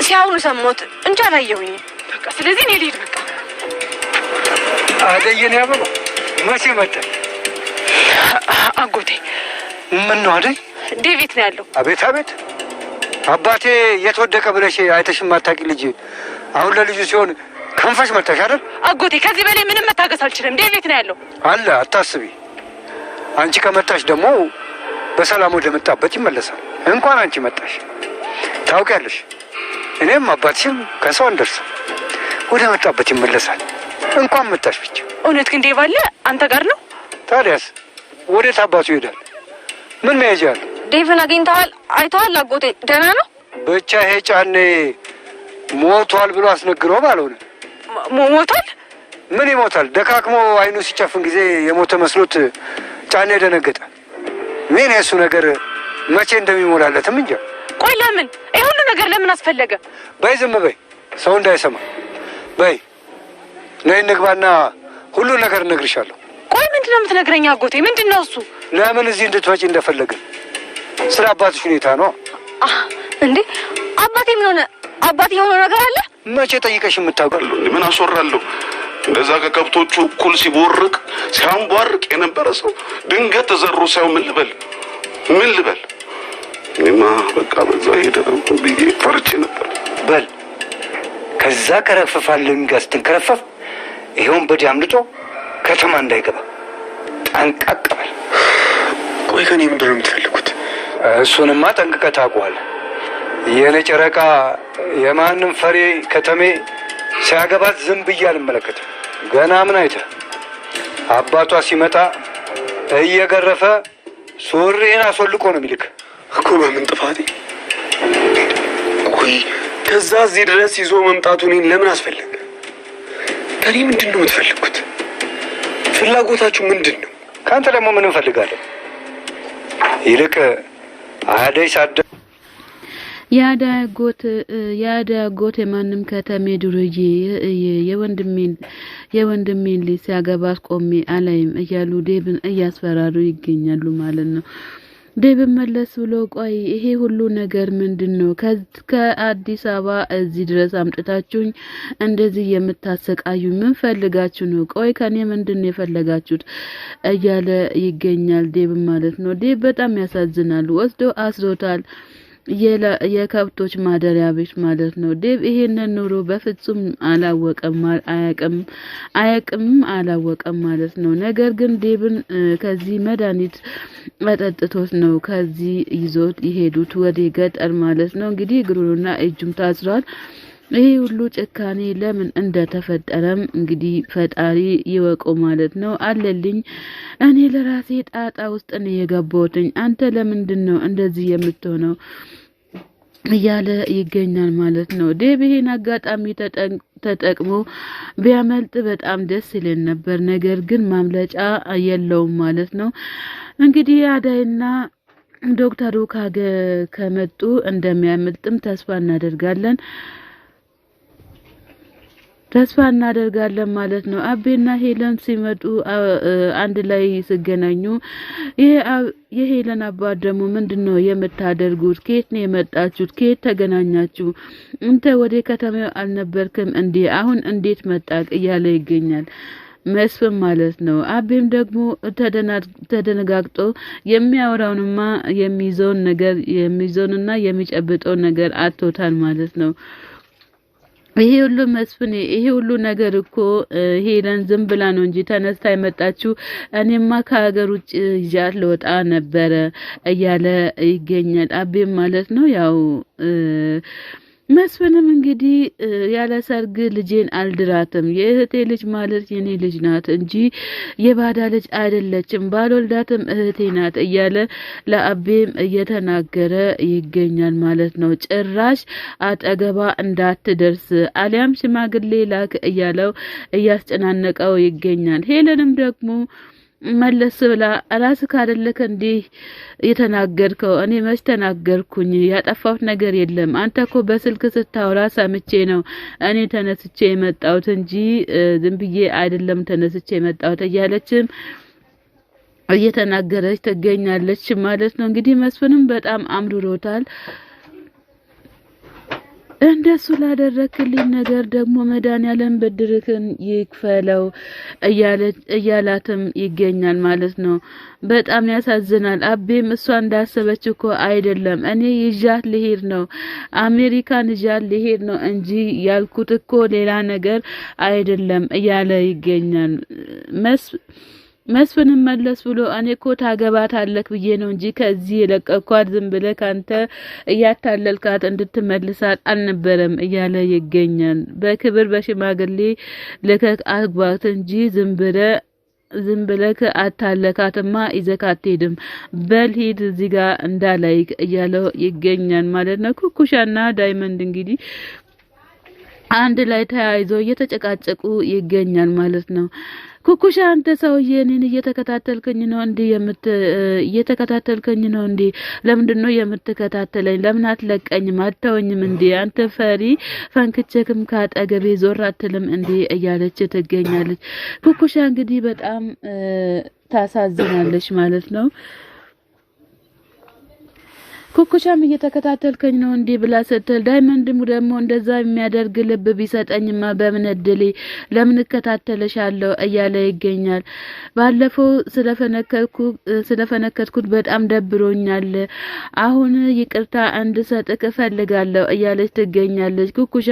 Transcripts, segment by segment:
ሲያውኑ ሰሞት እንጃ ላየሁኝ በቃ ስለዚህ እኔ ልሂድ በቃ አደየን ያበባ መቼ መጣ አጎቴ ምን ነው አይደል ዴቪድ ነው ያለው አቤት አቤት አባቴ የተወደቀ ብለሽ አይተሽ ማታቂ ልጅ አሁን ለልጁ ሲሆን ከንፈሽ መጣሽ አይደል አጎቴ ከዚህ በላይ ምንም መታገስ አልችልም ዴቪድ ነው ያለው አለ አታስቢ አንቺ ከመጣሽ ደግሞ በሰላም ወደ መጣበት ይመለሳል እንኳን አንቺ መጣሽ ታውቂያለሽ እኔም አባትሽም ከሰው እንደርስ ወደ መጣበት ይመለሳል እንኳን መጣሽ ብቻ እውነት ግን ዴቭ አለ አንተ ጋር ነው ታዲያስ ወዴት አባቱ ይሄዳል ምን ነው ያጃል ዴቭን አግኝተዋል አይተዋል አጎቴ ደህና ነው ብቻ ይሄ ጫኔ ሞቷል ብሎ አስነግረው ባልሆነ ሞቷል ምን ይሞታል ደካክሞ አይኑ ሲጨፍን ጊዜ የሞተ መስሎት ጫኔ ደነገጠ ምን የሱ ነገር መቼ እንደሚሞላለትም እንጃ ቆይ ለምን ይሄ ሁሉ ነገር ለምን አስፈለገ በይ ዝም በይ ሰው እንዳይሰማ በይ ነይ እንግባና ሁሉ ነገር እነግርሻለሁ ቆይ ምንድነው የምትነግረኝ አጎቴ ምንድነው እሱ ለምን እዚህ እንድትመጪ እንደፈለገ ስለ አባትሽ ሁኔታ ነው እንዴ አባቴ ምን ሆነ አባቴ የሆነ ነገር አለ መቼ ጠይቀሽ የምታውቀው ምን አስወራለሁ እንደዛ ከከብቶቹ እኩል ሲቦርቅ ሲያንቧርቅ የነበረ ሰው ድንገት ተዘሩ ሳይው ምን ልበል እኔማ በቃ በዛው ሄደ ነው ብዬ ፈርቼ ነበር በል ከዛ ከረፈፋልን ጋስትን ከረፈፍ ይሄውን በዲያ አምልጦ ከተማ እንዳይገባ ጠንቀቀበል ቆይ ከኔ ምንድነው የምትፈልጉት እሱንማ ጠንቅቀህ ታውቀዋለህ የኔ ጨረቃ የማንም ፈሬ ከተሜ ሲያገባት ዝም ብዬ አልመለከትም ገና ምን አይተህ አባቷ ሲመጣ እየገረፈ ሱሪን አስወልቆ ነው የሚልክ እኮ በምን ጥፋቴ ቆይ ከዛ እዚህ ድረስ ይዞ መምጣቱ እኔን ለምን አስፈለገ ከኔ ምንድነው የምትፈልጉት ፍላጎታችሁ ምንድነው ካንተ ደግሞ ምን እንፈልጋለን ይልቅ አደይ ሳደ ያዳጎት የማንም ከተሜ ዱርዬ የወንድሜን ልጅ ሲያገባ ቆሜ አላይም እያሉ ዴብን እያስፈራሩ ይገኛሉ ማለት ነው ዴብ መለስ ብሎ ቆይ ይሄ ሁሉ ነገር ምንድነው ከአዲስ አበባ እዚህ ድረስ አምጥታችሁኝ እንደዚህ የምታሰቃዩኝ ምን ፈልጋችሁ ነው ቆይ ከኔ ምንድነው የፈለጋችሁት እያለ ይገኛል ዴብ ማለት ነው ዴብ በጣም ያሳዝናል ወስዶ አስሮታል የከብቶች ማደሪያ ቤት ማለት ነው ዴብ ይሄንን ኑሮ በፍጹም አላወቀም ማለት ነው ነገር ግን ዴብን ከዚህ መድኃኒት አጠጥቶት ነው ከዚህ ይዞት ይሄዱት ወደ ገጠር ማለት ነው እንግዲህ እግሩና እጁም ታስሯል ይሄ ሁሉ ጭካኔ ለምን እንደተፈጠረም እንግዲህ ፈጣሪ ይወቀው ማለት ነው አለልኝ እኔ ለራሴ ጣጣ ውስጥ ነው የገባሁትኝ አንተ ለምንድነው እንደዚህ የምትሆነው እያለ ይገኛል ማለት ነው ዴብ ይሄን አጋጣሚ ተጠቅሞ ቢያመልጥ በጣም ደስ ይለን ነበር ነገር ግን ማምለጫ የለውም ማለት ነው እንግዲህ አዳይና ዶክተሩ ከመጡ እንደሚያመልጥም ተስፋ እናደርጋለን ማለት ነው አቤና ሄለን ሲመጡ አንድ ላይ ሲገናኙ የሄለን አባት ደግሞ ምንድነው የምታደርጉት ከየት ነው የመጣችሁት ከየት ተገናኛችሁ እንተ ወደ ከተማው አልነበርክም እንዴ አሁን እንዴት መጣቅ እያለ ይገኛል መስፍን ማለት ነው አቤም ደግሞ ተደነጋግጦ የሚያወራውንማ የሚይዘውንና የሚጨብጠው ነገር አጥቶታል ማለት ነው ይሄ ሁሉ መስፍን ይሄ ሁሉ ነገር እኮ ሄለን ዝም ብላ ነው እንጂ ተነስታ የመጣችው እኔማ ከሀገር ውጭ ይዣት ልወጣ ነበር እያለ ይገኛል አቤም ማለት ነው ያው መስፍንም እንግዲህ ያለ ሰርግ ልጄን አልድራትም የእህቴ ልጅ ማለት የኔ ልጅ ናት እንጂ የባዳ ልጅ አይደለችም ባልወልዳትም እህቴ ናት እያለ ለአቤም እየተናገረ ይገኛል ማለት ነው ጭራሽ አጠገባ እንዳትደርስ አሊያም ሽማግሌ ላክ እያለው እያስጨናነቀው ይገኛል ሄለንም ደግሞ መለስ ብላ ራስህ አይደለክ እንዴ የተናገርከው እኔ መች ተናገርኩኝ ያጠፋሁት ነገር የለም አንተኮ በስልክ ስታወራ ሰምቼ ነው እኔ ተነስቼ የመጣሁት እንጂ ዝም ብዬ አይደለም ተነስቼ የመጣሁት እያለችም እየተናገረች ትገኛለች ማለት ነው እንግዲህ መስፍንም በጣም አምርሮታል እንደሱ ላደረክልኝ ነገር ደግሞ መድኃኒዓለም ብድርክን ይክፈለው እያላትም ይገኛል ማለት ነው። በጣም ያሳዝናል። አቤም እሷ እንዳሰበች እኮ አይደለም። እኔ ይዣት ልሄድ ነው አሜሪካን ይዣት ልሄድ ነው እንጂ ያልኩት እኮ ሌላ ነገር አይደለም እያለ ይገኛል። መስፍንም መለስ ብሎ እኔ እኮ ታገባታለህ ብዬ ነው እንጂ ከዚህ የለቀኳት ዝም ብለህ ካንተ እያታለልካት እንድትመልሳት አልነበረም እያለ ይገኛል። በክብር በሽማግሌ ልከክ አግባት እንጂ ዝም ብለህ አታለካትማ ይዘካት አትሄድም። በል ሂድ እዚህ ጋር እንዳላይክ እያለው ይገኛል ማለት ነው። ኩኩሻና ዳይመንድ እንግዲህ አንድ ላይ ተያይዘው እየተጨቃጨቁ ይገኛል ማለት ነው። ኩኩሻ አንተ ሰውዬ እኔን እየተከታተልከኝ ነው እንዴ? ለምንድነው የምትከታተለኝ? ለምን አትለቀኝም? አትተወኝም እንዴ? አንተ ፈሪ ፈንክቸክም ካጠገቤ ዞር አትልም እንዴ? እያለች ትገኛለች። ኩኩሻ እንግዲህ በጣም ታሳዝናለች ማለት ነው። ኩኩሻም እየተከታተልከኝ ነው እንዴ ብላ ስትል ዳይመንድም ደግሞ እንደዛ የሚያደርግ ልብ ቢሰጠኝማ በምን እድሌ ለምን እከታተለሻለሁ እያለ ይገኛል። ባለፈው ስለፈነከትኩት በጣም ደብሮኛል። አሁን ይቅርታ እንድሰጥክ እፈልጋለሁ እያለች ትገኛለች። ኩኩሻ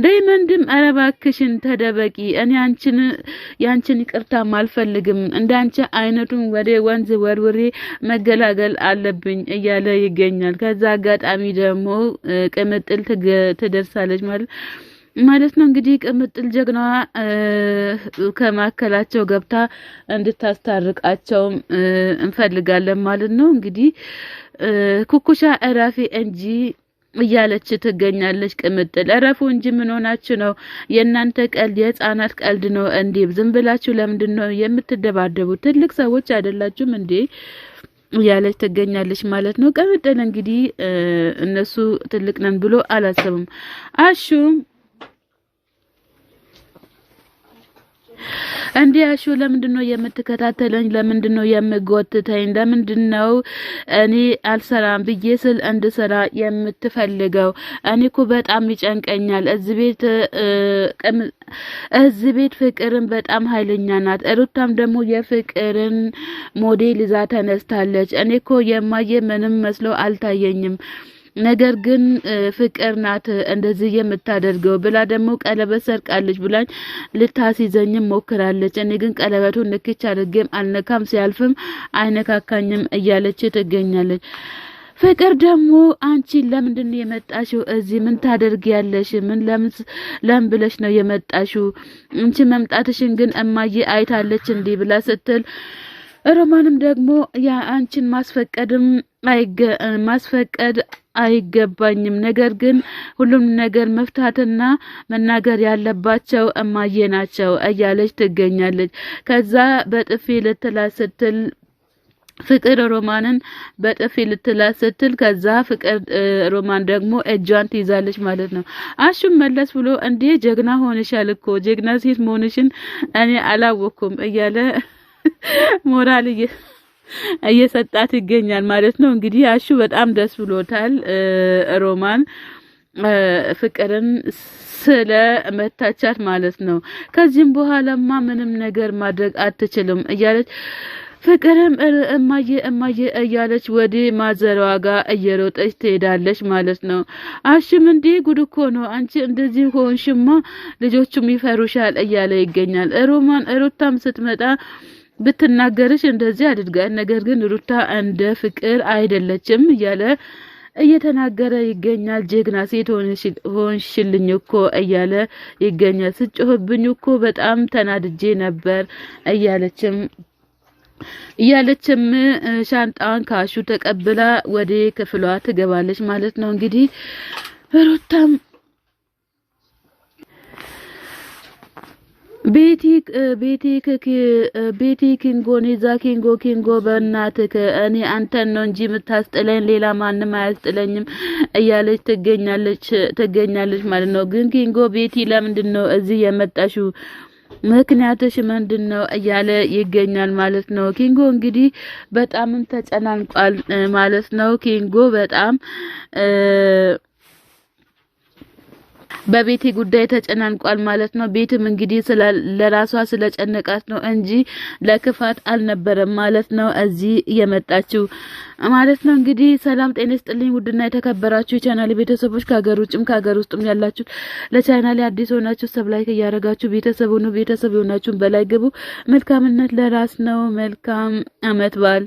ዳይመንድም ኧረ እባክሽን ተደበቂ፣ እኔ ያንቺን ይቅርታ አልፈልግም፣ እንዳንቺ አይነቱን ወደ ወንዝ ወርውሬ መገላገል አለብኝ እያለ ይገኛል። ከዛ አጋጣሚ ደግሞ ቅምጥል ትደርሳለች ማለት ነው። እንግዲህ ቅምጥል ጀግናዋ ከማከላቸው ገብታ እንድታስታርቃቸው እንፈልጋለን ማለት ነው። እንግዲህ ኩኩሻ እራፊ እንጂ እያለች ትገኛለች። ቅምጥል እረፉ እንጂ ምን ሆናችሁ ነው? የእናንተ ቀልድ የህፃናት ቀልድ ነው እንዴ? ዝም ብላችሁ ለምንድነው የምትደባደቡት? ትልቅ ሰዎች አይደላችሁም እንዴ? እያለች ትገኛለች ማለት ነው። ቅምጥል እንግዲህ እነሱ ትልቅ ነን ብሎ አላሰብም። አሹ ለምንድነው የምትከታተለኝ? ለምንድነው የምትጎትተኝ? ለምንድነው እኔ አልሰራም ብዬ ስል እንድሰራ የምትፈልገው? እኔ እኮ በጣም ይጨንቀኛል። እዚህ ቤት ፍቅርን በጣም ኃይለኛ ናት። ሩታም ደግሞ የፍቅርን ሞዴል ይዛ ተነስታለች። እኔ እኮ የማየ ምንም መስሎ አልታየኝም። ነገር ግን ፍቅር ናት እንደዚህ የምታደርገው ብላ ደግሞ ቀለበት ሰርቃለች ብላኝ ልታስይዘኝም ሞክራለች። እኔ ግን ቀለበቱን ንክች አድርጌም አልነካም፣ ሲያልፍም አይነካካኝም እያለች ትገኛለች። ፍቅር ደግሞ አንቺ ለምንድን ነው የመጣሽው? እዚህ ምን ታደርጊያለሽ? ለምን ብለሽ ነው የመጣሽው? አንቺ መምጣትሽን ግን እማዬ አይታለች እንዴ ብላ ስትል ሮማንም ደግሞ ያ አንቺን ማስፈቀድ አይገባኝም፣ ነገር ግን ሁሉም ነገር መፍታትና መናገር ያለባቸው እማዬ ናቸው እያለች ትገኛለች። ከዛ በጥፊ ልትላት ስትል ፍቅር ሮማንን በጥፊ ልትላት ስትል ከዛ ፍቅር ሮማን ደግሞ እጇን ትይዛለች ማለት ነው። አሹም መለስ ብሎ እንዴ ጀግና ሆነሻል እኮ ጀግና ሴት መሆንሽን እኔ አላወኩም እያለ ሞራል እየሰጣት ይገኛል ማለት ነው። እንግዲህ አሹ በጣም ደስ ብሎታል ሮማን ፍቅርን ስለ መታቻት ማለት ነው። ከዚህም በኋላማ ምንም ነገር ማድረግ አትችልም እያለች ፍቅርም እማዬ እያለች ወደ ማዘሯ ጋር እየሮጠች ትሄዳለች ማለት ነው። አሹም እንዴ ጉድ እኮ ነው አንቺ እንደዚህ ሆንሽማ ልጆቹም ይፈሩሻል እያለ ይገኛል። ሩታም ስትመጣ ብትናገርሽ እንደዚህ አድርጋል፣ ነገር ግን ሩታ እንደ ፍቅር አይደለችም እያለ እየተናገረ ይገኛል። ጀግና ሴት ሆንሽልኝ እኮ እያለ ይገኛል። ስጮህብኝ እኮ በጣም ተናድጄ ነበር እያለችም ሻንጣዋን ካሹ ተቀብላ ወደ ክፍሏ ትገባለች ማለት ነው። እንግዲህ ሩታም ቤቲ ኪንጎን ይዛ ኪንጎ በእናትህ እኔ አንተን ነው እንጂ የምታስጥለኝ ሌላ ማንም አያስጥለኝም እያለች ትገኛለች ማለት ነው። ግን ኪንጎ ቤቲ ለምንድን ነው እዚህ የመጣሽው? ምክንያትሽ ምንድነው? እያለ ይገኛል ማለት ነው። ኪንጎ እንግዲህ በጣምም ተጨናንቋል ማለት ነው። ኪንጎ በጣም በቤቴ ጉዳይ ተጨናንቋል ማለት ነው። ቤትም እንግዲህ ለራሷ ስለጨነቃት ነው እንጂ ለክፋት አልነበረም ማለት ነው እዚህ የመጣችው ማለት ነው። እንግዲህ ሰላም ጤና ይስጥልኝ ውድና የተከበራችሁ የቻናሌ ቤተሰቦች ከሀገር ውጭም ከሀገር ውስጥም ያላችሁ ለቻናሌ አዲስ ሆናችሁ ሰብስክራይብ ያደረጋችሁ ቤተሰብ ሆኑ። ቤተሰብ ሆናችሁን በላይ ግቡ። መልካምነት ለራስ ነው። መልካም አመት በዓል